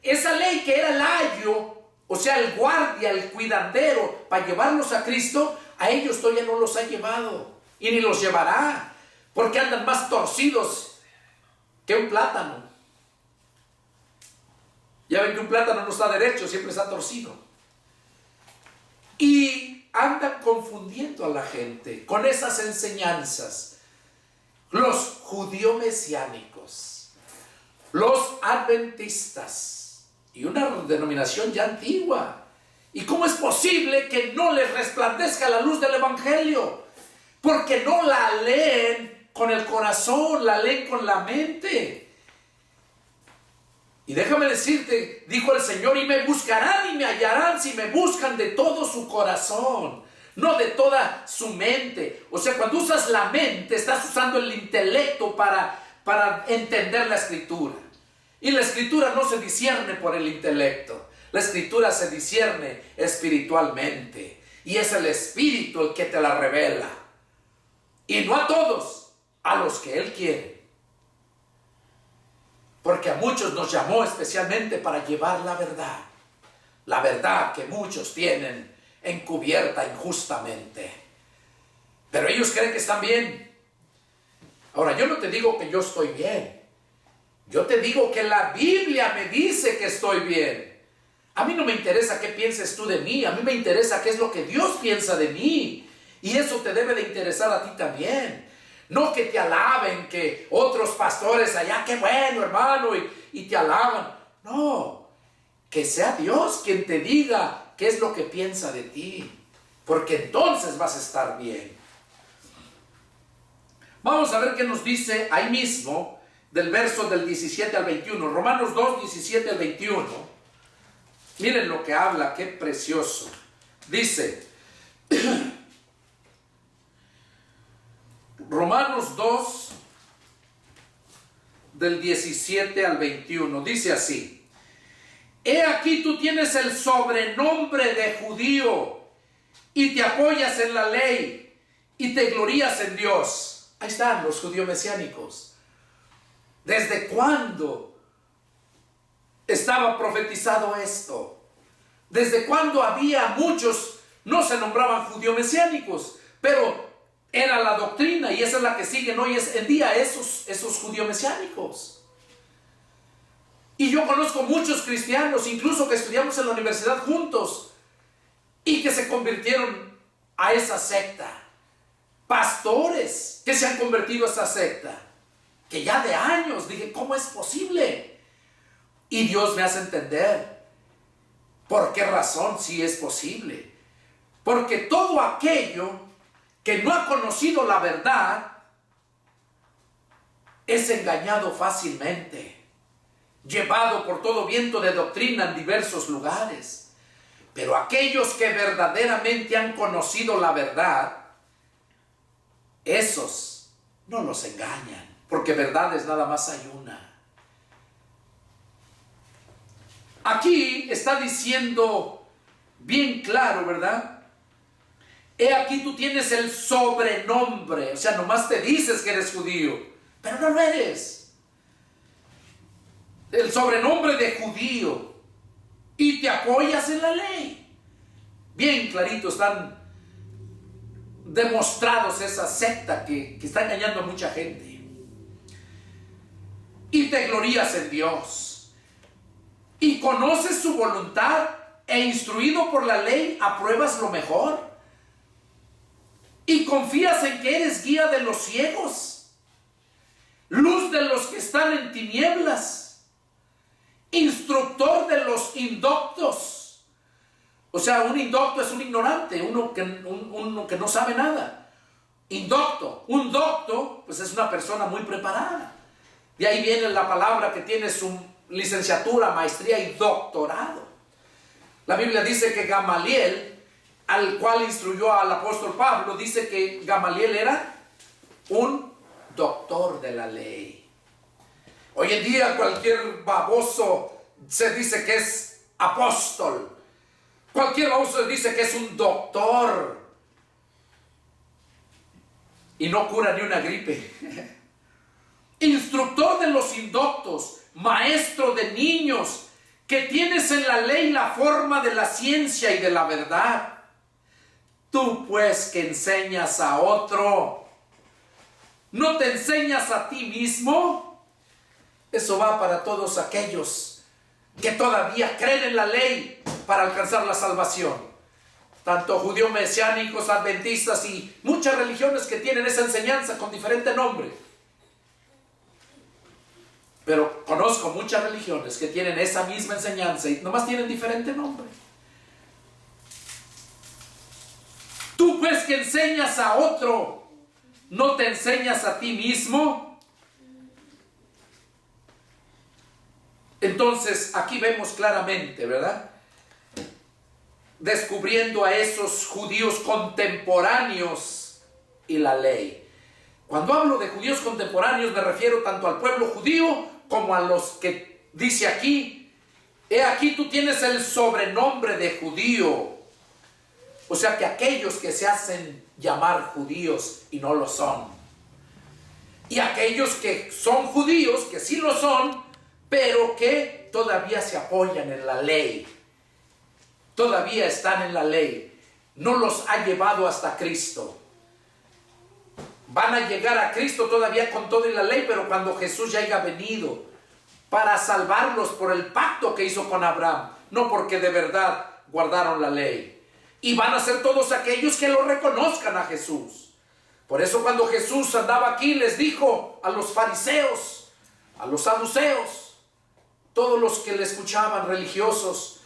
Esa ley que era el ayo, o sea, el guardia, el cuidadero, para llevarlos a Cristo, a ellos todavía no los ha llevado. Y ni los llevará, porque andan más torcidos que un plátano. Ya ven que un plátano no está derecho, siempre está torcido. Y andan confundiendo a la gente con esas enseñanzas. Los judíos mesiánicos, los adventistas, y una denominación ya antigua. ¿Y cómo es posible que no les resplandezca la luz del Evangelio? Porque no la leen con el corazón, la leen con la mente. Y déjame decirte, dijo el Señor, y me buscarán y me hallarán si me buscan de todo su corazón, no de toda su mente. O sea, cuando usas la mente, estás usando el intelecto para entender la Escritura. Y la Escritura no se discierne por el intelecto. La Escritura se discierne espiritualmente. Y es el Espíritu el que te la revela. Y no a todos, a los que Él quiere. Porque a muchos nos llamó especialmente para llevar la verdad. La verdad que muchos tienen encubierta injustamente. Pero ellos creen que están bien. Ahora, yo no te digo que yo estoy bien. Yo te digo que la Biblia me dice que estoy bien. A mí no me interesa qué pienses tú de mí. A mí me interesa qué es lo que Dios piensa de mí. Y eso te debe de interesar a ti también. No que te alaben, que otros pastores allá, qué bueno hermano, y te alaban. No, que sea Dios quien te diga qué es lo que piensa de ti. Porque entonces vas a estar bien. Vamos a ver qué nos dice ahí mismo, del verso del 17 al 21. Romanos 2, 17 al 21. Miren lo que habla, qué precioso. Dice, Romanos 2, del 17 al 21, dice así: He aquí tú tienes el sobrenombre de judío y te apoyas en la ley y te glorías en Dios. Ahí están los judíos mesiánicos. ¿Desde cuándo estaba profetizado esto? ¿Desde cuándo había muchos, no se nombraban judíos mesiánicos, pero era la doctrina y esa es la que siguen hoy en día esos judíos mesiánicos? Y yo conozco muchos cristianos, incluso que estudiamos en la universidad juntos, y que se convirtieron a esa secta. Pastores que se han convertido a esa secta, que ya de años dije, ¿cómo es posible? Y Dios me hace entender por qué razón sí es posible. Porque todo aquello que no ha conocido la verdad es engañado fácilmente, llevado por todo viento de doctrina en diversos lugares. Pero aquellos que verdaderamente han conocido la verdad, esos no los engañan, porque verdades nada más hay una. Aquí está diciendo bien claro, ¿verdad? He aquí tú tienes el sobrenombre, o sea, nomás te dices que eres judío, pero no lo eres. El sobrenombre de judío y te apoyas en la ley. Bien clarito están demostrados esa secta que está engañando a mucha gente. Y te glorías en Dios. Y conoces su voluntad e instruido por la ley apruebas lo mejor. Y confías en que eres guía de los ciegos, luz de los que están en tinieblas, instructor de los indoctos. O sea, un indocto es un ignorante, uno que no sabe nada. Indocto, un docto, pues es una persona muy preparada. De ahí viene la palabra que tiene su licenciatura, maestría y doctorado. La Biblia dice que Gamaliel, al cual instruyó al apóstol Pablo, dice que Gamaliel era un doctor de la ley. Hoy en día cualquier baboso se dice que es apóstol. Cualquier baboso dice que es un doctor. Y no cura ni una gripe. Instructor de los indoctos, maestro de niños, que tienes en la ley la forma de la ciencia y de la verdad. Tú pues que enseñas a otro, ¿no te enseñas a ti mismo? Eso va para todos aquellos que todavía creen en la ley para alcanzar la salvación. Tanto judíos mesiánicos, adventistas y muchas religiones que tienen esa enseñanza con diferente nombre. Pero conozco muchas religiones que tienen esa misma enseñanza y nomás tienen diferente nombre. Tú pues que enseñas a otro, ¿no te enseñas a ti mismo? Entonces aquí vemos claramente, ¿verdad? Descubriendo a esos judíos contemporáneos y la ley. Cuando hablo de judíos contemporáneos me refiero tanto al pueblo judío como a los que dice aquí, he aquí tú tienes el sobrenombre de judío. O sea que aquellos que se hacen llamar judíos y no lo son. Y aquellos que son judíos, que sí lo son, pero que todavía se apoyan en la ley. Todavía están en la ley. No los ha llevado hasta Cristo. Van a llegar a Cristo todavía con toda la ley, pero cuando Jesús ya haya venido para salvarlos por el pacto que hizo con Abraham, no porque de verdad guardaron la ley. Y van a ser todos aquellos que lo reconozcan a Jesús. Por eso cuando Jesús andaba aquí les dijo a los fariseos, a los saduceos, todos los que le escuchaban religiosos,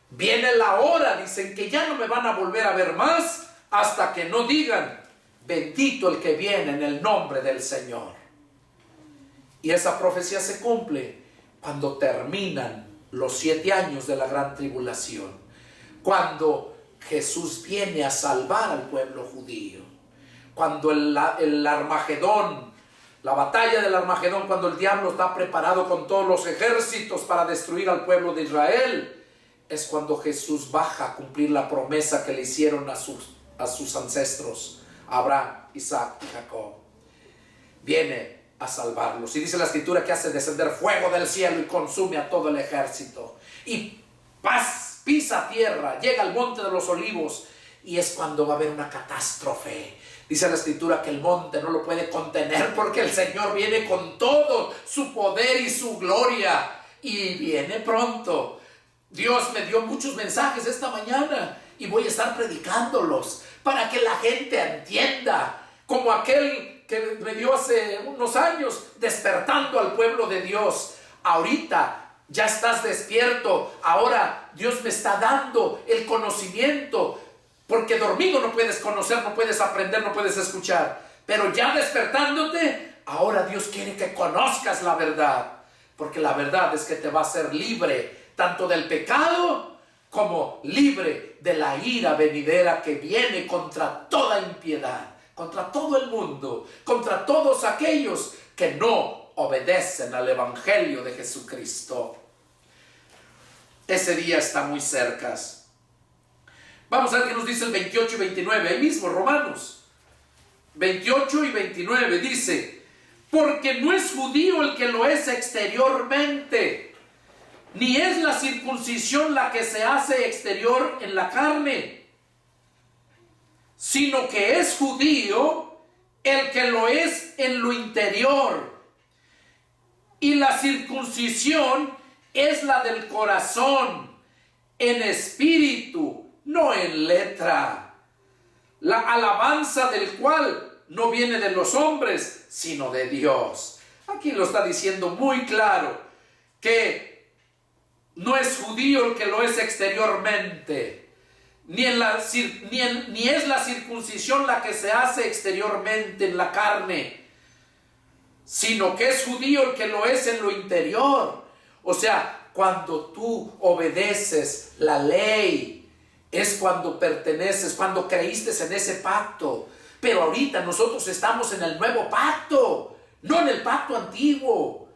viene la hora, dicen, que ya no me van a volver a ver más hasta que no digan, bendito el que viene en el nombre del Señor. Y esa profecía se cumple cuando terminan los 7 años de la gran tribulación. Cuando Jesús viene a salvar al pueblo judío. Cuando el Armagedón, la batalla del Armagedón, cuando el diablo está preparado con todos los ejércitos para destruir al pueblo de Israel, es cuando Jesús baja a cumplir la promesa que le hicieron a sus ancestros, Abraham, Isaac y Jacob. Viene a salvarlos. Y dice la Escritura que hace descender fuego del cielo y consume a todo el ejército. Y pisa tierra, llega al monte de los olivos y es cuando va a haber una catástrofe. Dice la Escritura que el monte no lo puede contener porque el Señor viene con todo su poder y su gloria y viene pronto. Dios me dio muchos mensajes esta mañana y voy a estar predicándolos para que la gente entienda, como aquel que me dio hace unos años, despertando al pueblo de Dios. Ahorita ya estás despierto, ahora Dios me está dando el conocimiento, porque dormido no puedes conocer, no puedes aprender, no puedes escuchar, pero ya despertándote, ahora Dios quiere que conozcas la verdad, porque la verdad es que te va a hacer libre, tanto del pecado, como libre de la ira venidera que viene contra toda impiedad, contra todo el mundo, contra todos aquellos que no obedecen al Evangelio de Jesucristo. Ese día está muy cerca. Vamos a ver qué nos dice el 28 y 29, ahí mismo, Romanos 28 y 29, dice, porque no es judío el que lo es exteriormente, ni es la circuncisión la que se hace exterior en la carne, sino que es judío el que lo es en lo interior. Y la circuncisión es la del corazón, en espíritu, no en letra. La alabanza del cual no viene de los hombres, sino de Dios. Aquí lo está diciendo muy claro, que no es judío el que lo es exteriormente, ni es la circuncisión la que se hace exteriormente en la carne, sino que es judío el que lo es en lo interior. O sea, cuando tú obedeces la ley, es cuando perteneces, cuando creíste en ese pacto. Pero ahorita nosotros estamos en el nuevo pacto, no en el pacto antiguo.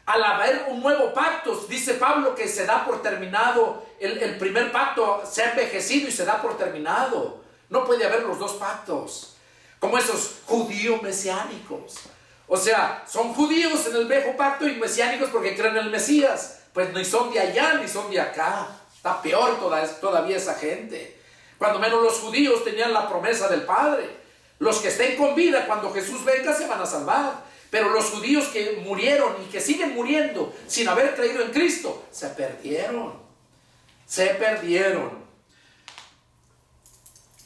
Al haber un nuevo pacto, dice Pablo que se da por terminado, el primer pacto se ha envejecido y se da por terminado. No puede haber los dos pactos, como esos judíos mesiánicos. O sea, son judíos en el viejo pacto y mesiánicos porque creen en el Mesías. Pues ni son de allá ni son de acá. Está peor todavía esa gente. Cuando menos los judíos tenían la promesa del Padre. Los que estén con vida cuando Jesús venga se van a salvar. Pero los judíos que murieron y que siguen muriendo sin haber creído en Cristo, se perdieron. Se perdieron.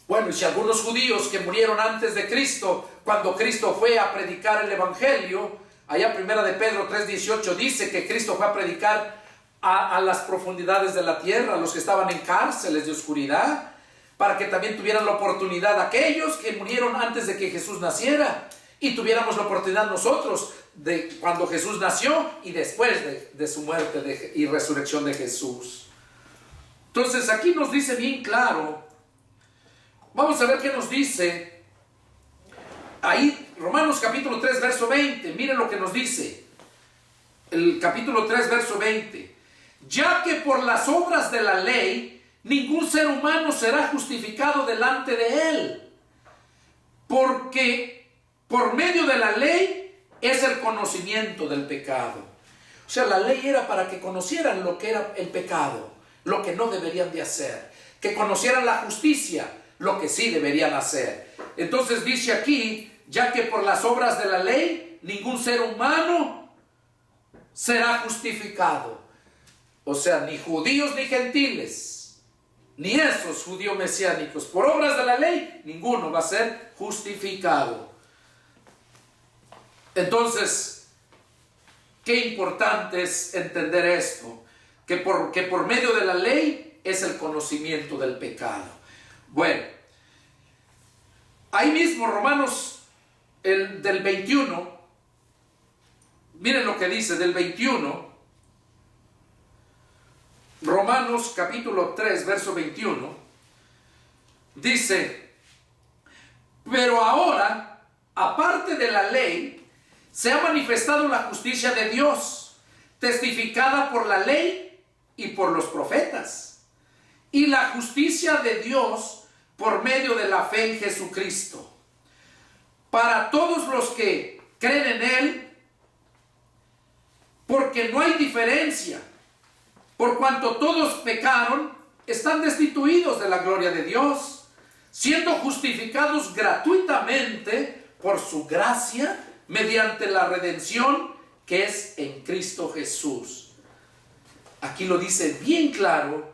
Bueno, y si algunos judíos que murieron antes de Cristo, cuando Cristo fue a predicar el Evangelio, allá primera de Pedro 3:18 dice que Cristo fue a predicar a las profundidades de la tierra, a los que estaban en cárceles de oscuridad, para que también tuvieran la oportunidad aquellos que murieron antes de que Jesús naciera, y tuviéramos la oportunidad nosotros de cuando Jesús nació y después de su muerte y resurrección de Jesús. Entonces aquí nos dice bien claro, vamos a ver qué nos dice ahí Romanos capítulo 3 verso 20, miren lo que nos dice el capítulo 3 verso 20: ya que por las obras de la ley ningún ser humano será justificado delante de él, porque por medio de la ley es el conocimiento del pecado. O sea, la ley era para que conocieran lo que era el pecado, lo que no deberían de hacer, que conocieran la justicia, lo que sí deberían hacer. Entonces dice aquí, ya que por las obras de la ley ningún ser humano será justificado. O sea, ni judíos ni gentiles, ni esos judíos mesiánicos, por obras de la ley, ninguno va a ser justificado. Entonces, qué importante es entender esto, que por medio de la ley es el conocimiento del pecado. Bueno, ahí mismo Romanos del 21, miren lo que dice del 21, Romanos capítulo 3 verso 21, dice: pero ahora, aparte de la ley, se ha manifestado la justicia de Dios, testificada por la ley y por los profetas, y la justicia de Dios por medio de la fe en Jesucristo, para todos los que creen en Él, porque no hay diferencia, por cuanto todos pecaron, están destituidos de la gloria de Dios, siendo justificados gratuitamente por su gracia, mediante la redención que es en Cristo Jesús. Aquí lo dice bien claro,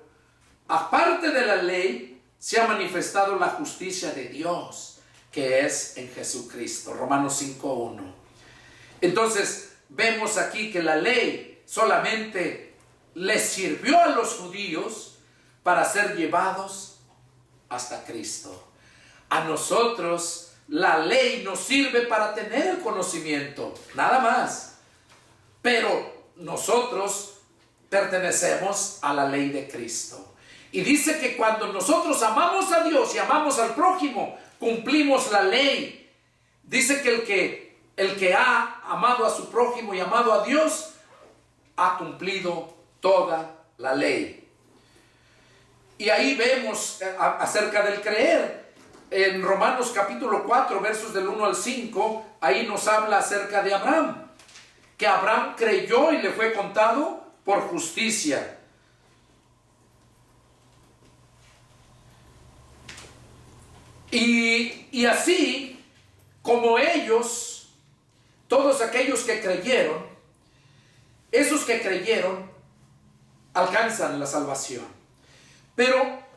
aparte de la ley, se ha manifestado la justicia de Dios, que es en Jesucristo. Romanos 5:1. Entonces, vemos aquí que la ley solamente les sirvió a los judíos para ser llevados hasta Cristo. A nosotros la ley nos sirve para tener el conocimiento, nada más. Pero nosotros pertenecemos a la ley de Cristo. Y dice que cuando nosotros amamos a Dios y amamos al prójimo, cumplimos la ley. Dice que el que ha amado a su prójimo y amado a Dios, ha cumplido toda la ley. Y ahí vemos acerca del creer. En Romanos capítulo 4, versos del 1 al 5, ahí nos habla acerca de Abraham, que Abraham creyó y le fue contado por justicia. Y así como ellos, todos aquellos que creyeron, esos que creyeron alcanzan la salvación. Pero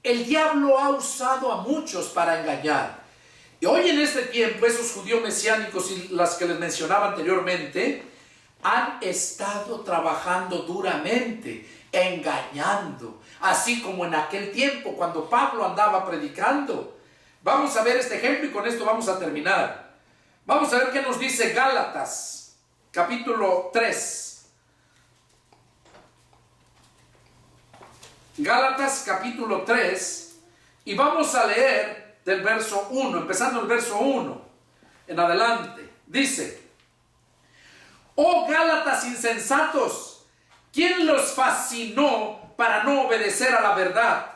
el diablo ha usado a muchos para engañar. Y hoy en este tiempo, esos judíos mesiánicos y las que les mencionaba anteriormente, han estado trabajando duramente, engañando, así como en aquel tiempo cuando Pablo andaba predicando. Vamos a ver este ejemplo y con esto vamos a terminar. Vamos a ver qué nos dice Gálatas, capítulo 3. Gálatas capítulo 3, y vamos a leer del verso 1, empezando el verso 1 en adelante. Dice: oh Gálatas insensatos, ¿quién los fascinó para no obedecer a la verdad?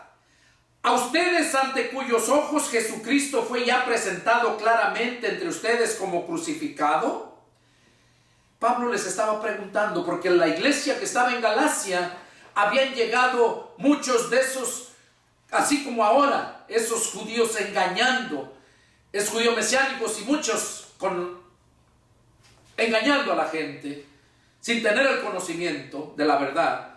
A ustedes, ante cuyos ojos Jesucristo fue ya presentado claramente entre ustedes como crucificado. Pablo les estaba preguntando, porque en la iglesia que estaba en Galacia habían llegado muchos de esos, así como ahora, esos judíos engañando, esos judíos mesiánicos, y muchos engañando a la gente, sin tener el conocimiento de la verdad.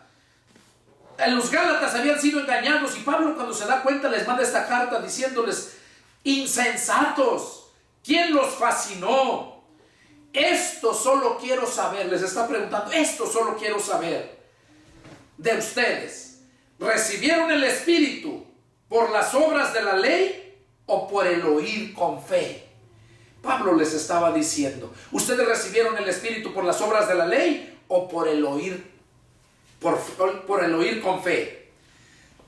En los Gálatas habían sido engañados, y Pablo, cuando se da cuenta, les manda esta carta diciéndoles: insensatos, ¿quién los fascinó? esto solo quiero saber, les está preguntando, esto solo quiero saber de ustedes. ¿Recibieron el Espíritu por las obras de la ley o por el oír con fe? Pablo les estaba diciendo, ¿ustedes recibieron el Espíritu por las obras de la ley o por el oír, por el oír con fe?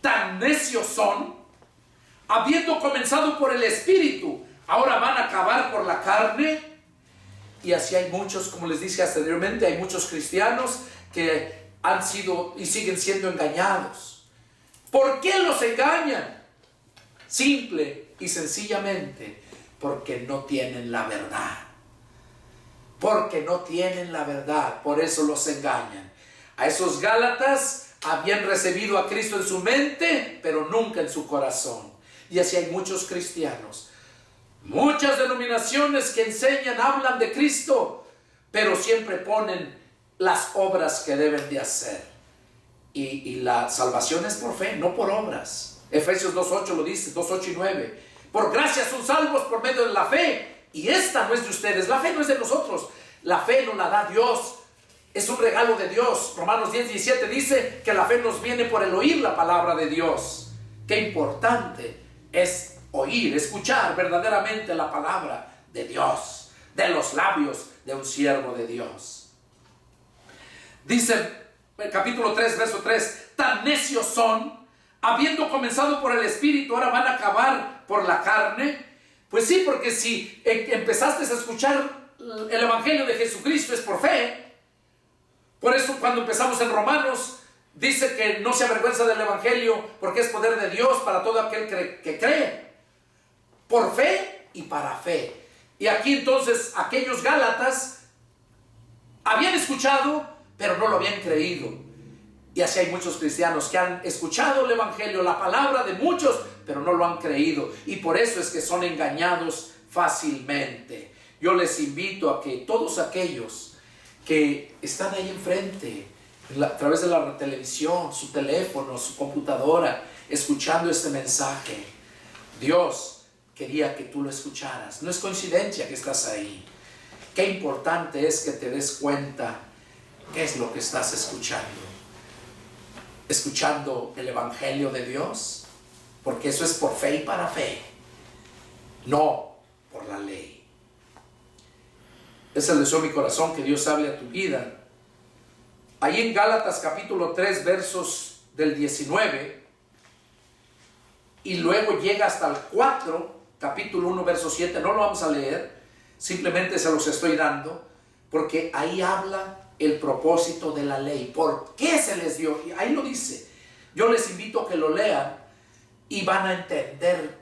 Tan necios son, habiendo comenzado por el Espíritu, ahora van a acabar por la carne. Y así hay muchos, como les dije anteriormente, hay muchos cristianos que han sido y siguen siendo engañados. ¿Por qué los engañan? Simple y sencillamente porque no tienen la verdad. Porque no tienen la verdad, por eso los engañan. A esos Gálatas habían recibido a Cristo en su mente, pero nunca en su corazón. Y así hay muchos cristianos. Muchas denominaciones que enseñan, hablan de Cristo, pero siempre ponen las obras que deben de hacer. Y la salvación es por fe, no por obras. Efesios 2.8 lo dice, 2.8 y 9. Por gracia son salvos por medio de la fe. Y esta no es de ustedes, la fe no es de nosotros. La fe nos la da Dios. Es un regalo de Dios. Romanos 10.17 dice que la fe nos viene por el oír la palabra de Dios. Qué importante es oír, escuchar verdaderamente la palabra de Dios, de los labios de un siervo de Dios. Dice el capítulo 3, verso 3, tan necios son, habiendo comenzado por el Espíritu, ahora van a acabar por la carne. Pues sí, porque si empezaste a escuchar el Evangelio de Jesucristo es por fe. Por eso cuando empezamos en Romanos, dice que no se avergüenza del Evangelio porque es poder de Dios para todo aquel que cree. Por fe y para fe. Y aquí entonces aquellos Gálatas habían escuchado, pero no lo habían creído. Y así hay muchos cristianos que han escuchado el Evangelio, la palabra de muchos, pero no lo han creído. Y por eso es que son engañados fácilmente. Yo les invito a que todos aquellos que están ahí enfrente, a través de la televisión, su teléfono, su computadora, escuchando este mensaje, Dios quería que tú lo escucharas. No es coincidencia que estás ahí. Qué importante es que te des cuenta qué es lo que estás escuchando. Escuchando el Evangelio de Dios, porque eso es por fe y para fe, no por la ley. Es el deseo de mi corazón que Dios hable a tu vida. Ahí en Gálatas capítulo 3 versos del 19 y luego llega hasta el 4, capítulo 1 verso 7, no lo vamos a leer, simplemente se los estoy dando porque ahí habla el propósito de la ley. ¿Por qué se les dio? Y ahí lo dice. Yo les invito a que lo lean y van a entender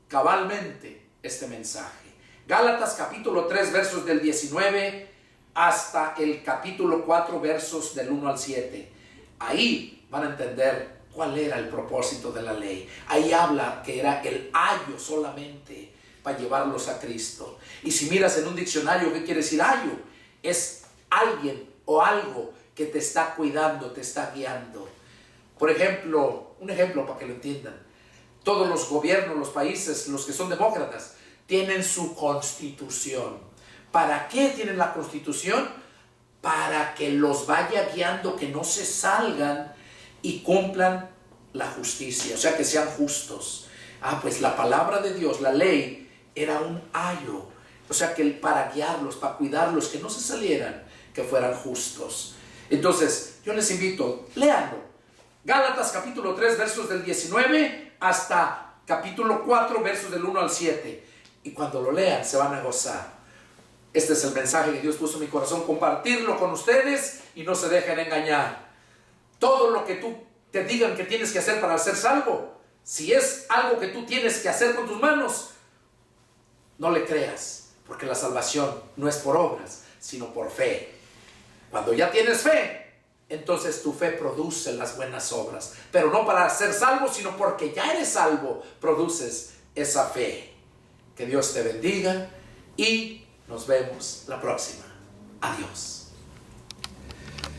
cabalmente este mensaje. Gálatas capítulo 3 versos del 19 hasta el capítulo 4 versos del 1 al 7. Ahí van a entender cuál era el propósito de la ley. Ahí habla que era el ayo solamente para llevarlos a Cristo. Y si miras en un diccionario, ¿qué quiere decir ayo? Es alguien o algo que te está cuidando, te está guiando. Por ejemplo, un ejemplo para que lo entiendan. Todos los gobiernos, los países, los que son demócratas, tienen su constitución. ¿Para qué tienen la constitución? Para que los vaya guiando, que no se salgan y cumplan la justicia, o sea, que sean justos. Pues la palabra de Dios, la ley, era un ayo, o sea, que para guiarlos, para cuidarlos, que no se salieran, que fueran justos. Entonces, yo les invito, léanlo. Gálatas capítulo 3, versos del 19 hasta capítulo 4, versos del 1 al 7. Y cuando lo lean, se van a gozar. Este es el mensaje que Dios puso en mi corazón, compartirlo con ustedes y no se dejen engañar. Todo lo que tú te digan que tienes que hacer para ser salvo, si es algo que tú tienes que hacer con tus manos, no le creas, porque la salvación no es por obras, sino por fe. Cuando ya tienes fe, entonces tu fe produce las buenas obras, pero no para ser salvo, sino porque ya eres salvo, produces esa fe. Que Dios te bendiga y nos vemos la próxima. Adiós.